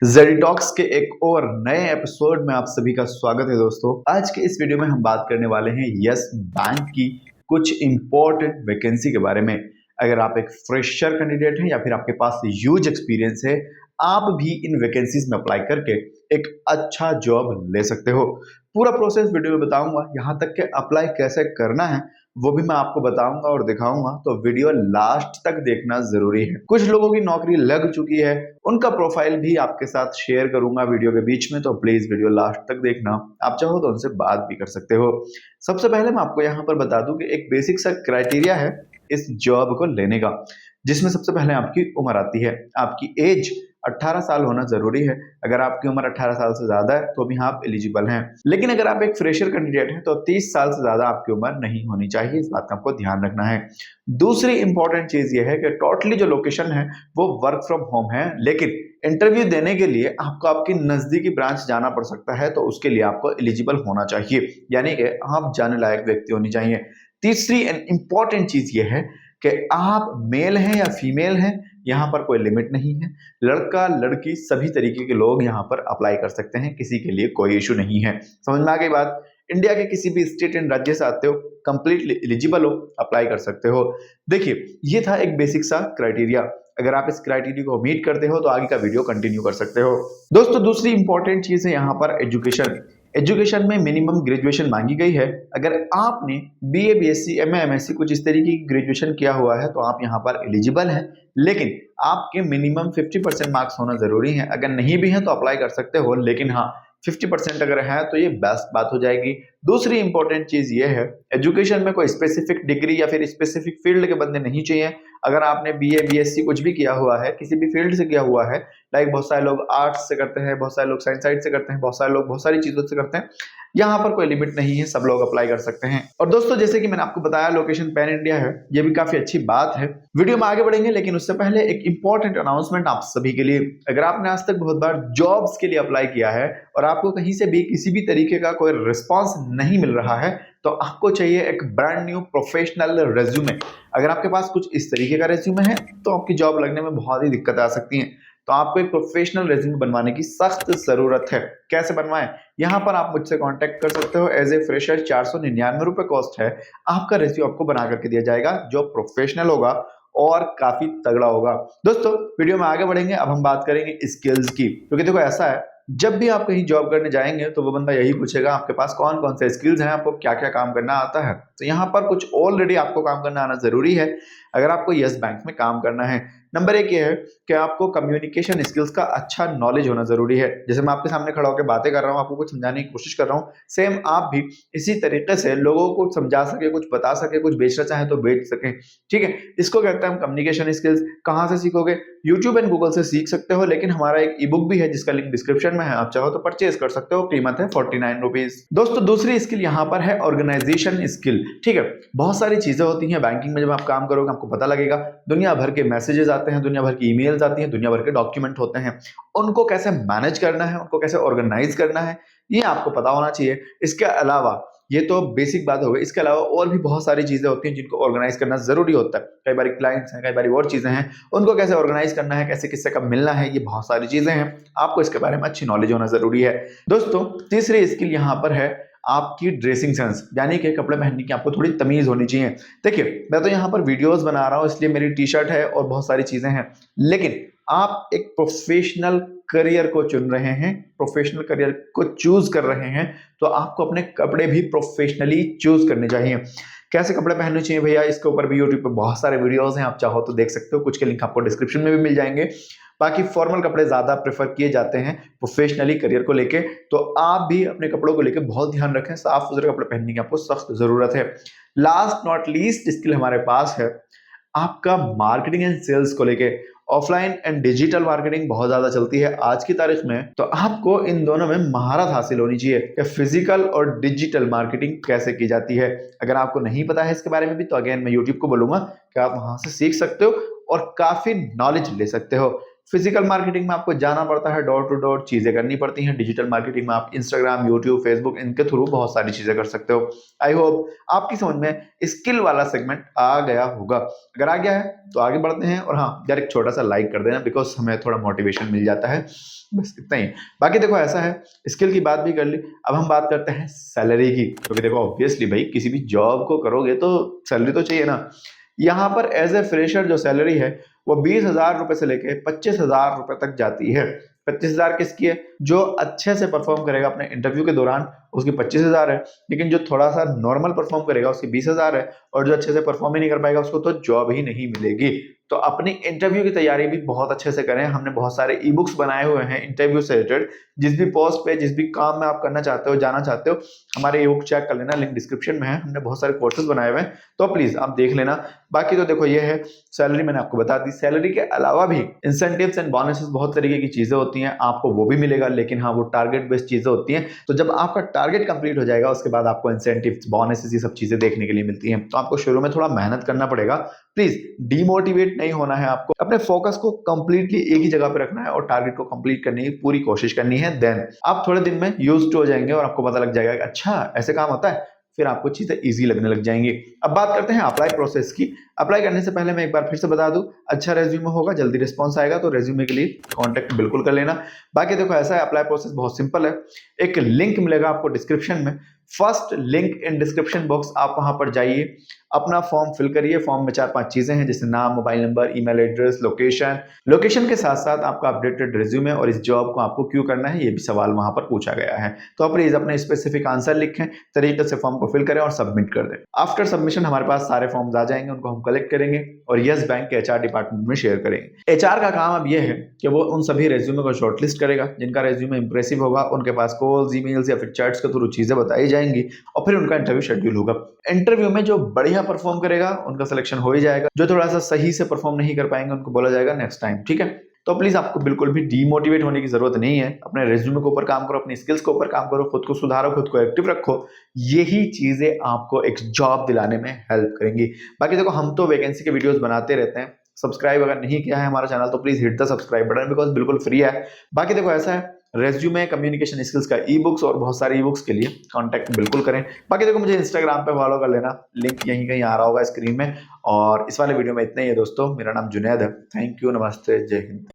जेडिटॉक्स के एक और नए एपिसोड में आप सभी का स्वागत है दोस्तों। आज के इस वीडियो में हम बात करने वाले हैं यस बैंक की कुछ इंपॉर्टेंट वैकेंसी के बारे में। अगर आप एक फ्रेशर कैंडिडेट हैं या फिर आपके पास ह्यूज एक्सपीरियंस है, आप भी इन वैकेंसीज में अप्लाई करके एक अच्छा जॉब ले सकते हो। पूरा प्रोसेस वीडियो में बताऊंगा, यहाँ तक कि अप्लाई कैसे करना है वो भी मैं आपको बताऊंगा और दिखाऊंगा, तो वीडियो लास्ट तक देखना जरूरी है। कुछ लोगों की नौकरी लग चुकी है, उनका प्रोफाइल भी आपके साथ शेयर करूंगा वीडियो के बीच में, तो प्लीज वीडियो लास्ट तक देखना। आप चाहो तो उनसे बात भी कर सकते हो। सबसे पहले मैं आपको यहाँ पर बता दूं कि एक बेसिक सा क्राइटेरिया है इस जॉब को लेने का, जिसमें सबसे पहले आपकी उम्र आती है। आपकी एज 18 साल होना जरूरी है। अगर आपकी उम्र 18 साल से ज्यादा है तो भी आप एलिजिबल हैं। लेकिन अगर आप एक फ्रेशर कैंडिडेट हैं तो 30 साल से ज्यादा आपकी उम्र नहीं होनी चाहिए। इस बात का आपको ध्यान रखना है। दूसरी इंपॉर्टेंट चीज यह है कि टोटली जो लोकेशन है वो वर्क फ्रॉम होम है, लेकिन इंटरव्यू देने के लिए आपको आपकी नजदीकी ब्रांच जाना पड़ सकता है, तो उसके लिए आपको एलिजिबल होना चाहिए, यानी कि आप जाने लायक व्यक्ति होनी चाहिए। तीसरी इंपॉर्टेंट चीज यह है कि आप मेल हैं या फीमेल हैं, यहाँ पर कोई लिमिट नहीं है। लड़का लड़की सभी तरीके के लोग यहाँ पर अप्लाई कर सकते हैं, किसी के लिए कोई इशू नहीं है। समझ में आ गई बात? इंडिया के किसी भी स्टेट एंड राज्य से आते हो, कंप्लीटली एलिजिबल हो, अप्लाई कर सकते हो। देखिए, ये था एक बेसिक सा क्राइटेरिया। अगर आप इस क्राइटेरिया को मीट करते हो तो आगे का वीडियो कंटिन्यू कर सकते हो। दोस्तों, दूसरी इंपॉर्टेंट चीज है यहाँ पर एजुकेशन। एजुकेशन में मिनिमम ग्रेजुएशन मांगी गई है। अगर आपने बीए, बीएससी, एमए, एमएससी कुछ इस तरीके की ग्रेजुएशन किया हुआ है तो आप यहाँ पर एलिजिबल हैं, लेकिन आपके मिनिमम 50% मार्क्स होना जरूरी है। अगर नहीं भी है तो अप्लाई कर सकते हो, लेकिन हाँ 50% अगर है तो ये बेस्ट बात हो जाएगी। दूसरी इंपॉर्टेंट चीज ये है, एजुकेशन में कोई स्पेसिफिक डिग्री या फिर स्पेसिफिक फील्ड के बंदे नहीं चाहिए। अगर आपने बीए, बीएससी कुछ भी किया हुआ है, किसी भी फील्ड से किया हुआ है, लाइक बहुत सारे लोग आर्ट्स से करते हैं, बहुत सारे लोग साइंस साइड से करते हैं, बहुत सारे लोग बहुत सारी चीजों से करते हैं, यहाँ पर कोई लिमिट नहीं है, सब लोग अप्लाई कर सकते हैं। और दोस्तों, जैसे कि मैंने आपको बताया, लोकेशन पैन इंडिया है, ये भी काफी अच्छी बात है। वीडियो में आगे बढ़ेंगे, लेकिन उससे पहले एक इंपॉर्टेंट अनाउंसमेंट आप सभी के लिए। अगर आपने आज तक बहुत बार जॉब्स के लिए अप्लाई किया है और आपको कहीं से भी किसी भी तरीके का कोई रिस्पॉन्स नहीं मिल रहा है, तो आपको चाहिए एक ब्रांड न्यू प्रोफेशनल रेज्यूमे। अगर आपके पास कुछ इस तरीके का रेज्यूमे है तो आपकी जॉब लगने में बहुत ही दिक्कत आ सकती है। तो आपको एक प्रोफेशनल रेज्यूमे बनवाने की सख्त जरूरत है। कैसे बनवाएं? यहाँ पर आप मुझसे कांटेक्ट कर सकते हो। एज ए फ्रेशर 499 रुपए कॉस्ट है। आपका रेज्यूमे आपको बना करके दिया जाएगा, जो प्रोफेशनल होगा और काफी तगड़ा होगा। दोस्तों, वीडियो में आगे बढ़ेंगे, अब हम बात करेंगे स्किल्स की। क्योंकि देखो, ऐसा है, जब भी आप कहीं जॉब करने जाएंगे तो वो बंदा यही पूछेगा आपके पास कौन कौन से स्किल्स हैं, आपको क्या क्या काम करना आता है। तो यहाँ पर कुछ ऑलरेडी आपको काम करना आना जरूरी है अगर आपको यस बैंक में काम करना है। नंबर एक ये है कि आपको कम्युनिकेशन स्किल्स का अच्छा नॉलेज होना जरूरी है। जैसे मैं आपके सामने खड़ा होकर बातें कर रहा हूँ, आपको कुछ समझाने की कोशिश कर रहा हूँ, सेम आप भी इसी तरीके से लोगों को समझा सके, कुछ बता सके, कुछ बेचना चाहे तो बेच सके। ठीक है, इसको कहते हैं हम कम्युनिकेशन स्किल्स। कहाँ से सीखोगे? यूट्यूब एंड गूगल से सीख सकते हो, लेकिन हमारा एक ई बुक भी है जिसका लिंक डिस्क्रिप्शन में है, आप चाहो तो परचेज कर सकते हो। कीमत है 49 रुपीज। दोस्तों, दूसरी स्किल यहाँ पर है ऑर्गेनाइजेशन स्किल। ठीक है, बहुत सारी चीजें होती हैं बैंकिंग में, जब आप काम करोगे आपको पता लगेगा। दुनिया भर के मैसेजेस आते हैं, दुनिया भर की ईमेल्स आती हैं, दुनिया भर के डॉक्यूमेंट होते हैं, उनको कैसे मैनेज करना है, उनको कैसे ऑर्गेनाइज करना है, ये आपको पता होना चाहिए। इसके अलावा, ये तो बेसिक बात हो गई, इसके अलावा और भी बहुत सारी चीजें होती हैं जिनको ऑर्गेनाइज करना जरूरी होता है। कई बार क्लाइंट्स हैं, कई बार और चीजें हैं, उनको कैसे ऑर्गेनाइज करना है, कैसे किससे कब मिलना है, ये बहुत सारी चीजें हैं, आपको इसके बारे में अच्छी नॉलेज होना जरूरी है। दोस्तों, तीसरी स्किल यहाँ पर है आपकी ड्रेसिंग सेंस, यानी कि कपड़े पहनने की आपको थोड़ी तमीज होनी चाहिए। देखिए, मैं तो यहाँ पर वीडियोस बना रहा हूँ इसलिए मेरी टी शर्ट है और बहुत सारी चीजें हैं, लेकिन आप एक प्रोफेशनल करियर को चुन रहे हैं, प्रोफेशनल करियर को चूज कर रहे हैं, तो आपको अपने कपड़े भी प्रोफेशनली चूज करने चाहिए। कैसे कपड़े पहनने चाहिए भैया, इसके ऊपर भी यूट्यूब पे बहुत सारे वीडियोस हैं, आप चाहो तो देख सकते हो, कुछ के लिंक आपको डिस्क्रिप्शन में भी मिल जाएंगे। बाकी फॉर्मल कपड़े ज्यादा प्रेफर किए जाते हैं प्रोफेशनली करियर को लेके, तो आप भी अपने कपड़ों को लेके बहुत ध्यान रखें, साफ सुथरे कपड़े पहनने की आपको सख्त जरूरत है। लास्ट नॉट लीस्ट स्किल हमारे पास है आपका मार्केटिंग एंड सेल्स को लेके। ऑफलाइन एंड डिजिटल मार्केटिंग बहुत ज्यादा चलती है आज की तारीख में, तो आपको इन दोनों में महारत हासिल होनी चाहिए कि फिजिकल और डिजिटल मार्केटिंग कैसे की जाती है। अगर आपको नहीं पता है इसके बारे में भी, तो अगेन मैं यूट्यूब को बोलूंगा कि आप वहां से सीख सकते हो और काफी नॉलेज ले सकते हो। फिजिकल मार्केटिंग में आपको जाना पड़ता है, डोर टू डोर चीजें करनी पड़ती हैं। डिजिटल मार्केटिंग में आप इंस्टाग्राम, यूट्यूब, फेसबुक इनके थ्रू बहुत सारी चीजें कर सकते हो। आई होप आपकी समझ में स्किल वाला सेगमेंट आ गया होगा। अगर आ गया है तो आगे बढ़ते हैं। और हाँ यार, एक छोटा सा लाइक कर देना, बिकॉज हमें थोड़ा मोटिवेशन मिल जाता है, बस इतना ही। बाकी देखो ऐसा है, स्किल की बात भी कर ली, अब हम बात करते हैं सैलरी की। क्योंकि देखो ऑब्वियसली भाई, किसी भी जॉब को करोगे तो सैलरी तो चाहिए ना। यहाँ पर एज ए फ्रेशर जो सैलरी है वो 20,000 रुपए से लेके 25,000 रुपए तक जाती है। 25,000 किसकी है? जो अच्छे से परफॉर्म करेगा अपने इंटरव्यू के दौरान, उसकी 25,000 है। लेकिन जो थोड़ा सा नॉर्मल परफॉर्म करेगा उसकी 20,000 है। और जो अच्छे से परफॉर्म ही नहीं कर पाएगा उसको तो जॉब ही नहीं मिलेगी। तो अपनी इंटरव्यू की तैयारी भी बहुत अच्छे से करें। हमने बहुत सारे ई बुक्स बनाए हुए हैं इंटरव्यू से रिलेटेड। जिस भी पोस्ट पे, जिस भी काम में आप करना चाहते हो, जाना चाहते हो, हमारे ई बुक चेक कर लेना, लिंक डिस्क्रिप्शन में है। हमने बहुत सारे कोर्सेज बनाए हुए हैं, तो प्लीज आप देख लेना। बाकी तो देखो ये है, सैलरी मैंने आपको बता दी। सैलरी के अलावा भी इंसेंटिव्स एंड बोनसेस बहुत तरीके की चीजें होती हैं, आपको वो भी मिलेगा। लेकिन हाँ, वो टारगेट बेस्ड चीजें होती हैं। तो जब आपका टारगेट कंप्लीट हो जाएगा उसके बाद आपको इंसेंटिव्स, बोनसेस, ये सब चीजें देखने के लिए मिलती हैं। तो आपको शुरू में थोड़ा मेहनत करना पड़ेगा। प्लीज डिमोटिवेट नहीं होना है, आपको अपने फोकस को कंप्लीटली एक ही जगह पे रखना है और टारगेट को कंप्लीट करने की पूरी कोशिश करनी है। देन आप थोड़े दिन में यूज्ड हो जाएंगे और आपको पता लग जाएगा कि अच्छा ऐसे काम होता है। फिर आपको चीजें इजी लगने लग जाएंगी। अब बात करते हैं अप्लाई प्रोसेस की। अप्लाई करने से पहले मैं एक बार फिर से बता दूं, अच्छा रेज्यूमे होगा, जल्दी रिस्पॉन्स आएगा, तो रेज्यूमे के लिए कांटेक्ट बिल्कुल कर लेना। बाकी देखो ऐसा है, अप्लाई प्रोसेस बहुत सिंपल है। एक लिंक मिलेगा आपको डिस्क्रिप्शन में, first link in description box, आप वहां पर जाइए, अपना फॉर्म फिल करिए। फॉर्म में 4-5 चीजें हैं, जैसे नाम, mobile number, email address, location. Location के साथ साथ आपका अपडेटेड रिज्यूमे और इस जॉब को आपको क्यों करना है, ये भी सवाल वहां पर पूछा गया है। तो प्लीज अपने स्पेसिफिक आंसर लिखें, तरीके से फॉर्म को फिल करें और सबमिट कर दें। आफ्टर सबमिशन हमारे पास सारे फॉर्म्स आ जाएंगे, उनको हम कलेक्ट करेंगे और यस बैंक के एचआर डिपार्टमेंट में शेयर करेंगे। एचआर का काम अब यह है कि वो उन सभी रेज्यूमे को शॉर्टलिस्ट करेगा जिनका रेज्यूमे इंप्रेसिव होगा। उनके पास कॉल्स, ईमेल्स या फिर चैट्स के थ्रू चीजें बताई जाएंगी और फिर उनका इंटरव्यू शेड्यूल होगा। इंटरव्यू में जो बढ़िया परफॉर्म करेगा उनका सिलेक्शन हो ही जाएगा। जो थोड़ा सा सही से परफॉर्म नहीं कर पाएंगे उनको बोला जाएगा नेक्स्ट टाइम, ठीक है। तो प्लीज आपको बिल्कुल भी डीमोटिवेट होने की जरूरत नहीं है। अपने रेज्यूमे के ऊपर काम करो, अपनी स्किल्स के ऊपर काम करो, खुद को सुधारो, खुद को एक्टिव रखो। यही चीजें आपको एक जॉब दिलाने में हेल्प करेंगी। बाकी देखो, हम तो वैकेंसी के वीडियोस बनाते रहते हैं। सब्सक्राइब अगर नहीं किया है हमारा चैनल तो please hit the subscribe button, because बिल्कुल फ्री है। बाकी देखो ऐसा है, रेज्यूमे, कम्युनिकेशन स्किल्स का ई बुक्स और बहुत सारे ई बुक्स के लिए कांटेक्ट बिल्कुल करें। बाकी देखो, मुझे इंस्टाग्राम पे फॉलो कर लेना, लिंक यहीं कहीं आ रहा होगा स्क्रीन में। और इस वाले वीडियो में इतना ही है दोस्तों। मेरा नाम जुनैद है। थैंक यू, नमस्ते, जय हिंद।